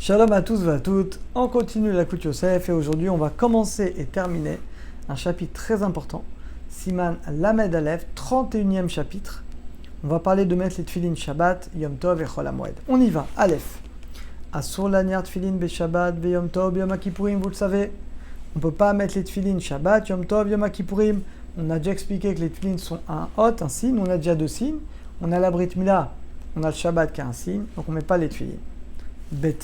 Shalom à tous et à toutes, on continue la Kout Yosef et aujourd'hui on va commencer et terminer un chapitre très important, Siman Lamed Aleph, 31e chapitre. On va parler de mettre les tefilin Shabbat, Yom Tov et Chol HaMoed. On y va, Aleph. Asur laniar tefilin be Shabbat, be Yom Tov, Yom HaKippurim, vous le savez. On ne peut pas mettre les tefilin Shabbat, Yom Tov, Yom HaKippurim. On a déjà expliqué que les tefilin sont un hot, un signe, on a déjà deux signes. On a la Brit Mila, on a le Shabbat qui a un signe, donc on ne met pas les tefilin. Bet.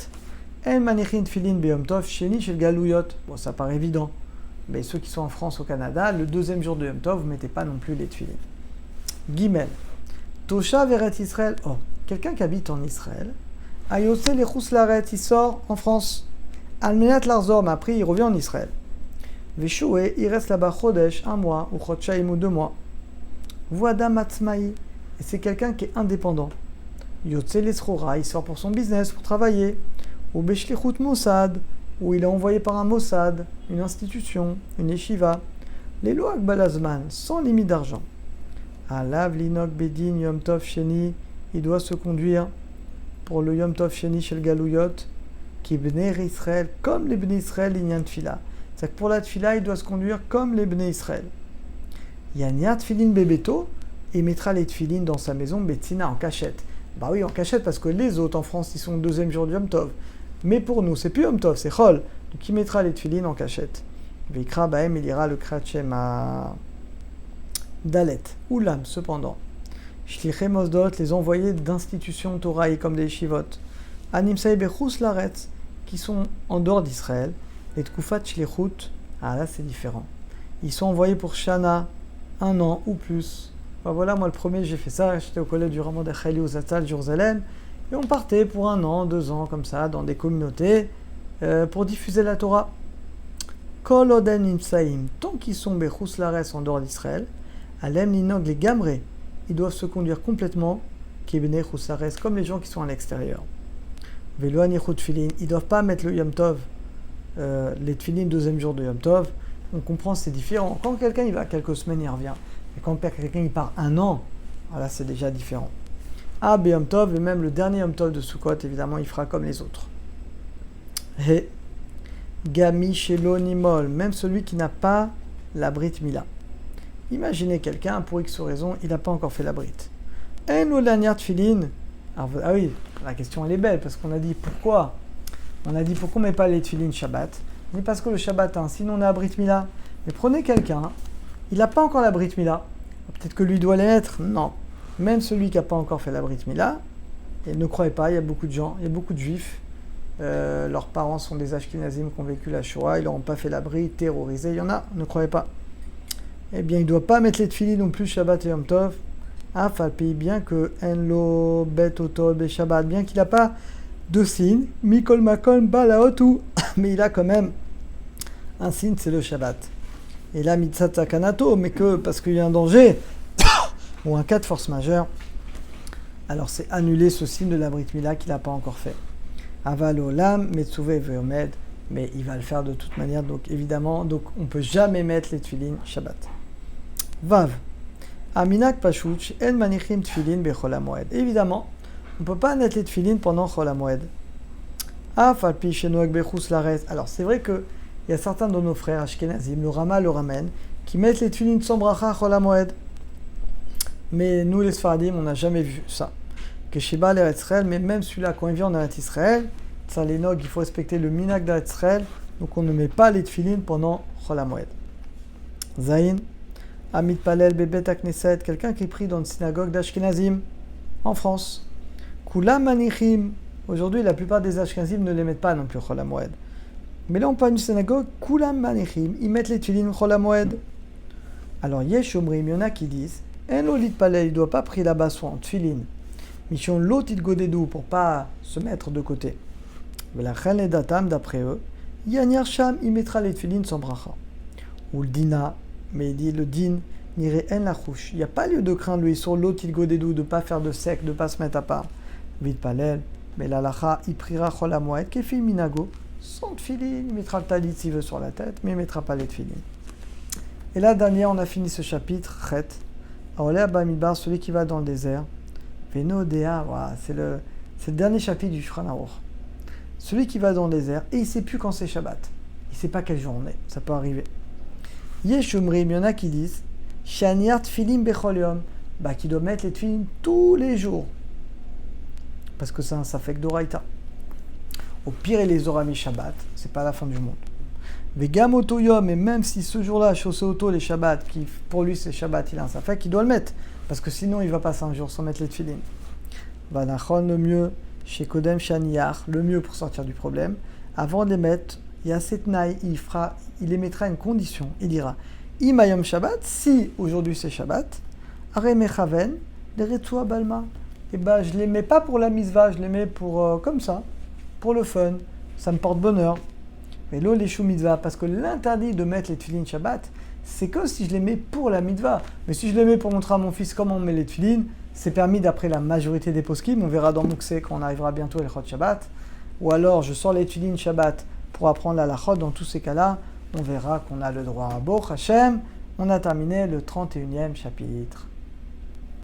En manichin tefilin beyom tov sheni shel galouyot. Bon, ça paraît évident. Mais ceux qui sont en France, au Canada, le deuxième jour de Yom Tov, vous ne mettez pas non plus les tefilin. Gimel. Tosha veret Israël. Oh, quelqu'un qui habite en Israël. Ayose lechus laret, il sort en France. Almenat larzor, mais après il revient en Israël. Veshoué, il reste là-bas chodesh, un mois, ou chodshayim ou 2 mois. Voada matzmaï. Et c'est quelqu'un qui est indépendant. Yotse lesrora, il sort pour son business, pour travailler. Ou Beshlichut Mossad, où il est envoyé par un Mossad, une institution, une yeshiva. Les lois Balazman, sans limite d'argent. Alav Linok Bedin Yom Tov Sheni, il doit se conduire pour le Yom Tov Sheni chez le Galouyot, qui Bnei Israël, comme les Bnei Israël, Inyan Tfila. C'est-à-dire que pour la Tfila, il doit se conduire comme les Bnei Israël. Yanya Tfilin Bebeto, il mettra les Tfilin dans sa maison, Betina, en cachette. Bah oui, en cachette, parce que les autres en France, ils sont le deuxième jour du Yom Tov. Mais pour nous, c'est plus Yom Tov, c'est Chol. Donc il mettra les tefilin en cachette. Veikra Bahem, il ira le Krachem à Dalet. Oulam, cependant. Shliché Mosdot, les envoyés d'institutions Torah comme des Yeshivot. Animsaï Bechus Laretz, qui sont en dehors d'Israël. Les Tkufat Shlichut, ah là c'est différent. Ils sont envoyés pour Shana, 1 an ou plus. Ben voilà, moi le premier, j'ai fait ça. J'étais au collège du Ramon de Chayli Uzatal, Jérusalem. Et on partait pour 1 an, 2 ans, comme ça, dans des communautés, pour diffuser la Torah. Kol oden imsaim, tant qu'ils sont bechus lares en dehors d'Israël, alem linog les gamré, ils doivent se conduire complètement, kibne chus lares, comme les gens qui sont à l'extérieur. Veloan yichut tfilin, ils ne doivent pas mettre le Yom Tov, les tfilin deuxième jour de Yom Tov. On comprend, c'est différent. Quand quelqu'un il va quelques semaines, il revient. Et quand quelqu'un il part 1 an, voilà, c'est déjà différent. Ah, Yom Tov, et même le dernier Yom Tov de Sukkot, évidemment, il fera comme les autres. Et Gami Shelo Nimol, même celui qui n'a pas la Brit Mila. Imaginez quelqu'un, pour X raison, il n'a pas encore fait la Brit. En Olaniar Tfilin. Ah oui, la question elle est belle, parce qu'on a dit pourquoi. On a dit pourquoi on ne met pas les Tfilin Shabbat. On dit parce que le Shabbat, sinon on a la Brit Mila. Mais prenez quelqu'un, il n'a pas encore la Brit Mila. Peut-être que lui doit les mettre. Non. Même celui qui n'a pas encore fait la Brit Mila, et ne croyez pas, il y a beaucoup de gens, il y a beaucoup de juifs, leurs parents sont des Ashkenazim qui ont vécu la Shoah, ils n'auront pas fait la Brit, terrorisés, il y en a, ne croyez pas. Eh bien, il ne doit pas mettre les tefilin non plus Shabbat et Yom Tov, Falpi, bien que Enlo Bet Otol Be Shabbat, bien qu'il n'a pas de signe, Mikol Makol Balaotu, mais il a quand même un signe, c'est le Shabbat. Et là, Mitzat Sakanato, mais que parce qu'il y a un danger, ou un cas de force majeure, alors c'est annuler ce signe de la Brit Mila qu'il n'a pas encore fait. Aval olam, Metsuve veomed, mais il va le faire de toute manière, donc évidemment, donc on ne peut jamais mettre les tefilin Shabbat. Vav. Aminak Pashut, En Manichim Tfilin Bechol HaMoed. Évidemment, on ne peut pas mettre les tefilin pendant Chol HaMoed. Afalpi Shenoak Bechus Laret. Alors c'est vrai qu'il y a certains de nos frères Ashkenazim, le Rama le ramène, qui mettent les tefilin sans bracha Chol HaMoed. Mais nous, les Sfaradim, on n'a jamais vu ça. Que Sheba l'Eretz Israël, mais même celui-là, quand il vient en Eretz Israël, ça les nog, il faut respecter le minag d'Eretz Israël, donc on ne met pas les tefilin pendant Chol HaMoed. Zayin, Amit Palel Bebet Knesset, quelqu'un qui prie dans une synagogue d'Ashkenazim, en France. Kulam Manichim, aujourd'hui, la plupart des Ashkenazim ne les mettent pas non plus Chol HaMoed. Mais là, on parle d'une synagogue, Kulam Manichim, ils mettent les tefilin Chol HaMoed. Alors, Yesh Omrim, il y en a qui disent, un lolit palais, il ne doit pas prier là-bas soit en tfilin. Mission lotit godedou pour pas se mettre de côté. Mais la chen et datam, d'après eux, Yanyar Sham, il mettra les tfilin sans bracha. Ou le dina, mais il dit le din, nire en la chouche. Il n'y a pas lieu de craindre lui sur lotit godedou, de ne pas faire de sec, de ne pas se mettre à part. Vite palel, mais la lacha, il priera chol hamoed, kefi minago, sans tfilin, il mettra le talit s'il veut sur la tête, mais il ne mettra pas les tfilin. Et là, dernière, on a fini ce chapitre, chet. Aolea Bamidbar, celui qui va dans le désert. Veno Dea, voilà, c'est le dernier chapitre du Shulchan Aruch. celui qui va dans le désert et il ne sait plus quand c'est Shabbat. Il ne sait pas quelle journée, ça peut arriver. Yeshumrim, il y en a qui disent Shaniar tfilim bechol yom, qui doit mettre les tfilim tous les jours. Parce que c'est un safek d'oraïta. Au pire, il les aura mis Shabbat, c'est pas la fin du monde. Vegam auto yom, et même si ce jour-là, chaussé auto les Shabbat, qui pour lui c'est Shabbat, il a un safek, il doit le mettre. Parce que sinon, il va passer un jour sans mettre les tfilim. Vanachon, le mieux, chez Kodem Shaniar, le mieux pour sortir du problème, avant de les mettre, il y a cette naï, il émettra une condition, il dira Imayom Shabbat, si aujourd'hui c'est Shabbat, Are Mechaven, les Retua Balma. Je ne les mets pas pour la mitzvah, je les mets pour comme ça, pour le fun, ça me porte bonheur. Mais l'eau les choux mitzvah, parce que l'interdit de mettre les tefillin Shabbat, c'est que si je les mets pour la mitzvah. Mais si je les mets pour montrer à mon fils comment on met les tefillin, c'est permis d'après la majorité des poskim, on verra dans Mouksé quand on arrivera bientôt à l'Echot Shabbat. Ou alors je sors les tefillin Shabbat pour apprendre la lachot, dans tous ces cas-là, on verra qu'on a le droit à Boch Hashem. On a terminé le 31e chapitre.